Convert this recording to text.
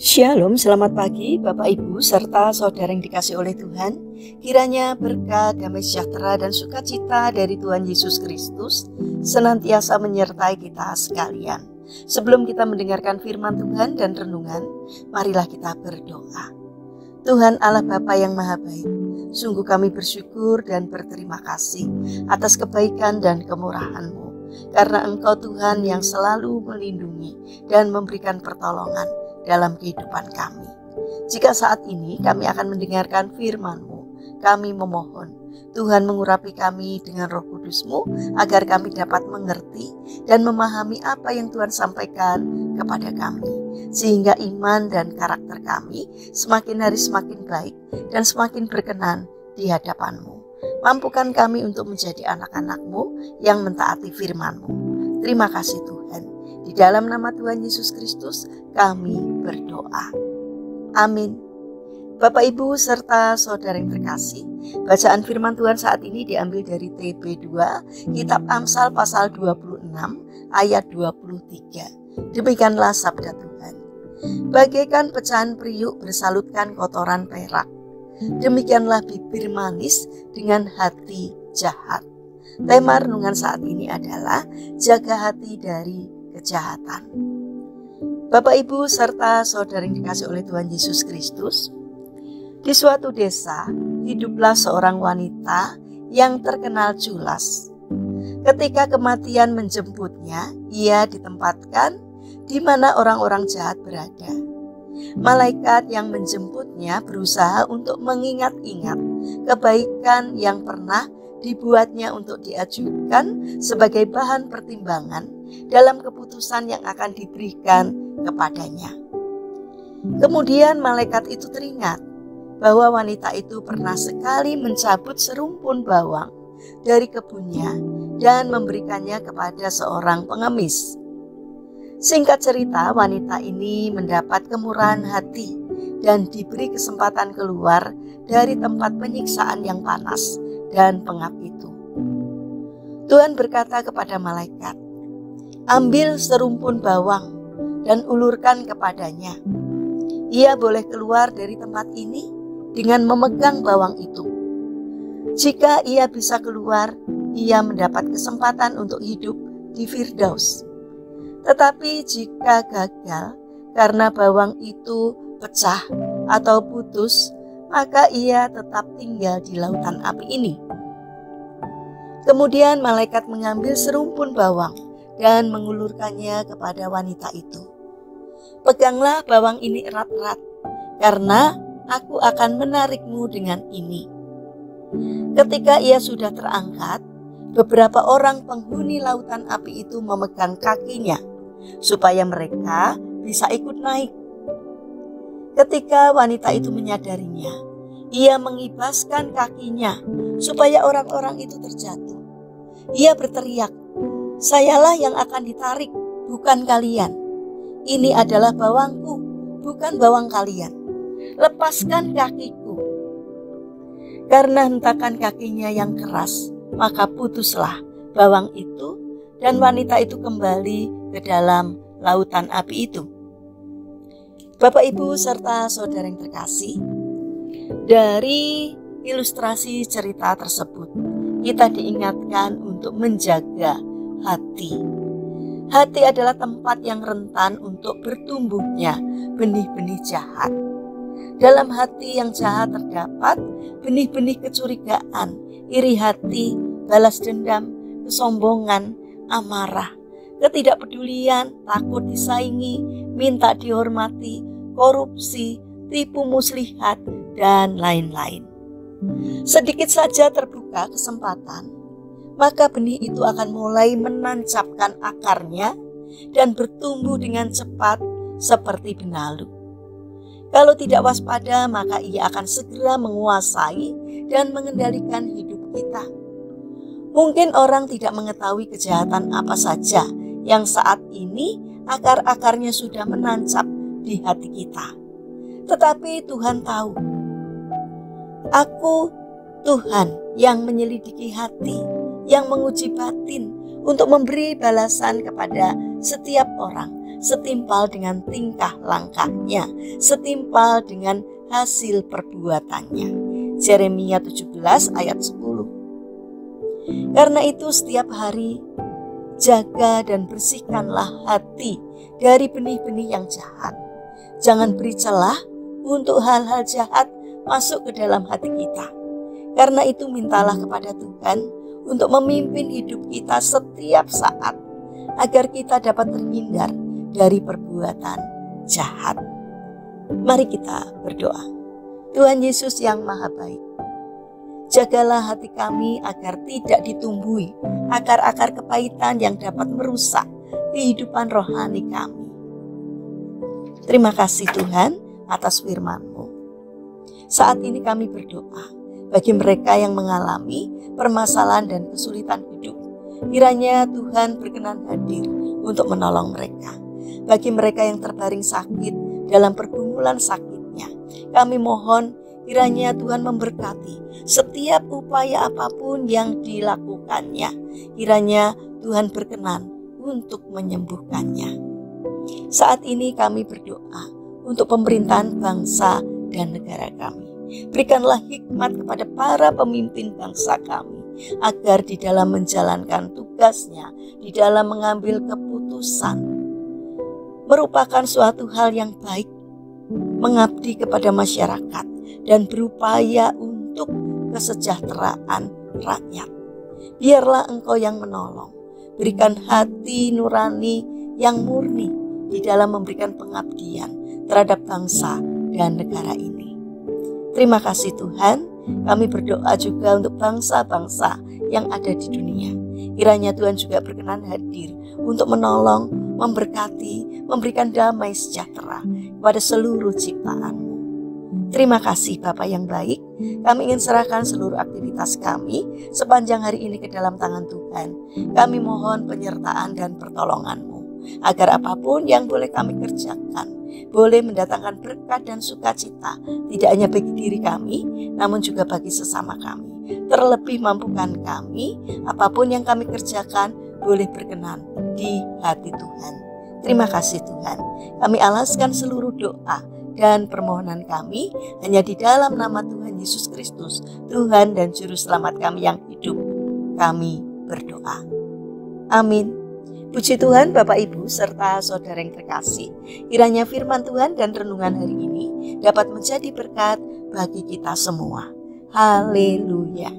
Shalom, selamat pagi Bapak Ibu serta saudara yang dikasih oleh Tuhan. Kiranya berkat, damai sejahtera dan sukacita dari Tuhan Yesus Kristus senantiasa menyertai kita sekalian. Sebelum kita mendengarkan firman Tuhan dan renungan, marilah kita berdoa. Tuhan Allah Bapa yang Maha Baik, sungguh kami bersyukur dan berterima kasih atas kebaikan dan kemurahan-Mu, karena Engkau Tuhan yang selalu melindungi dan memberikan pertolongan dalam kehidupan kami. Jika saat ini kami akan mendengarkan firman-Mu, kami memohon Tuhan mengurapi kami dengan Roh Kudus-Mu agar kami dapat mengerti dan memahami apa yang Tuhan sampaikan kepada kami, sehingga iman dan karakter kami semakin hari semakin baik dan semakin berkenan di hadapan-Mu. Mampukan kami untuk menjadi anak-anak-Mu yang mentaati firman-Mu. Terima kasih Tuhan. Di dalam nama Tuhan Yesus Kristus kami berdoa. Amin. Bapak Ibu serta saudara yang terkasih, bacaan firman Tuhan saat ini diambil dari TB2, Kitab Amsal pasal 26 ayat 23. Demikianlah sabda Tuhan. Bagaikan pecahan periuk bersalutkan kotoran perak, demikianlah bibir manis dengan hati jahat. Tema renungan saat ini adalah jaga hati dari kejahatan. Bapak Ibu serta saudara yang dikasih oleh Tuhan Yesus Kristus, di suatu desa hiduplah seorang wanita yang terkenal culas. Ketika kematian menjemputnya, ia ditempatkan di mana orang-orang jahat berada. Malaikat yang menjemputnya berusaha untuk mengingat-ingat kebaikan yang pernah dibuatnya untuk diajukan sebagai bahan pertimbangan dalam keputusan yang akan diberikan kepadanya. Kemudian malaikat itu teringat bahwa wanita itu pernah sekali mencabut serumpun bawang dari kebunnya dan memberikannya kepada seorang pengemis. Singkat cerita, wanita ini mendapat kemurahan hati dan diberi kesempatan keluar dari tempat penyiksaan yang panas dan pengap itu. Tuhan berkata kepada malaikat, "Ambil serumpun bawang dan ulurkan kepadanya. Ia boleh keluar dari tempat ini dengan memegang bawang itu. Jika ia bisa keluar, ia mendapat kesempatan untuk hidup di Firdaus. Tetapi jika gagal karena bawang itu pecah atau putus, maka ia tetap tinggal di lautan api ini." Kemudian malaikat mengambil serumpun bawang dan mengulurkannya kepada wanita itu. "Peganglah bawang ini erat-erat, karena aku akan menarikmu dengan ini." Ketika ia sudah terangkat, beberapa orang penghuni lautan api itu memegang kakinya, supaya mereka bisa ikut naik. Ketika wanita itu menyadarinya, ia mengibaskan kakinya supaya orang-orang itu terjatuh. Ia berteriak, "Sayalah yang akan ditarik, bukan kalian. Ini adalah bawangku, bukan bawang kalian. Lepaskan kakiku." Karena hentakan kakinya yang keras, maka putuslah bawang itu dan wanita itu kembali ke dalam lautan api itu. Bapak Ibu serta saudara yang terkasih, dari ilustrasi cerita tersebut kita diingatkan untuk menjaga hati. Hati adalah tempat yang rentan untuk bertumbuhnya benih-benih jahat. Dalam hati yang jahat terdapat benih-benih kecurigaan, iri hati, balas dendam, kesombongan, amarah, ketidakpedulian, takut disaingi, minta dihormati, korupsi, tipu muslihat, dan lain-lain. Sedikit saja terbuka kesempatan, maka benih itu akan mulai menancapkan akarnya dan bertumbuh dengan cepat seperti benalu. Kalau tidak waspada, maka ia akan segera menguasai dan mengendalikan hidup kita. Mungkin orang tidak mengetahui kejahatan apa saja yang saat ini akar-akarnya sudah menancap di hati kita. Tetapi Tuhan tahu. Aku Tuhan yang menyelidiki hati, yang menguji batin untuk memberi balasan kepada setiap orang setimpal dengan tingkah langkahnya, setimpal dengan hasil perbuatannya. Yeremia 17 ayat 10. Karena itu setiap hari jaga dan bersihkanlah hati dari benih-benih yang jahat. Jangan beri celah untuk hal-hal jahat masuk ke dalam hati kita. Karena itu mintalah kepada Tuhan untuk memimpin hidup kita setiap saat, agar kita dapat terhindar dari perbuatan jahat. Mari kita berdoa. Tuhan Yesus yang Maha Baik, jagalah hati kami agar tidak ditumbuhi akar-akar kepahitan yang dapat merusak kehidupan rohani kami. Terima kasih Tuhan atas firman-Mu. Saat ini kami berdoa bagi mereka yang mengalami permasalahan dan kesulitan hidup. Kiranya Tuhan berkenan hadir untuk menolong mereka. Bagi mereka yang terbaring sakit dalam pergumulan sakitnya, kami mohon kiranya Tuhan memberkati setiap upaya apapun yang dilakukannya. Kiranya Tuhan berkenan untuk menyembuhkannya. Saat ini kami berdoa untuk pemerintahan bangsa dan negara kami. Berikanlah hikmat kepada para pemimpin bangsa kami, agar di dalam menjalankan tugasnya, di dalam mengambil keputusan, merupakan suatu hal yang baik, mengabdi kepada masyarakat dan berupaya untuk kesejahteraan rakyat. Biarlah Engkau yang menolong. Berikan hati nurani yang murni di dalam memberikan pengabdian terhadap bangsa dan negara ini. Terima kasih Tuhan, kami berdoa juga untuk bangsa-bangsa yang ada di dunia. Kiranya Tuhan juga berkenan hadir untuk menolong, memberkati, memberikan damai sejahtera kepada seluruh ciptaan-Mu. Terima kasih Bapa yang baik, kami ingin serahkan seluruh aktivitas kami sepanjang hari ini ke dalam tangan Tuhan. Kami mohon penyertaan dan pertolongan-Mu, agar apapun yang boleh kami kerjakan boleh mendatangkan berkat dan sukacita, tidak hanya bagi diri kami, namun juga bagi sesama kami. Terlebih mampukan kami, apapun yang kami kerjakan boleh berkenan di hati Tuhan. Terima kasih Tuhan. Kami alaskan seluruh doa dan permohonan kami hanya di dalam nama Tuhan Yesus Kristus, Tuhan dan Juru Selamat kami yang hidup. Kami berdoa. Amin. Puji Tuhan Bapak Ibu serta saudara yang terkasih. Kiranya firman Tuhan dan renungan hari ini dapat menjadi berkat bagi kita semua. Haleluya.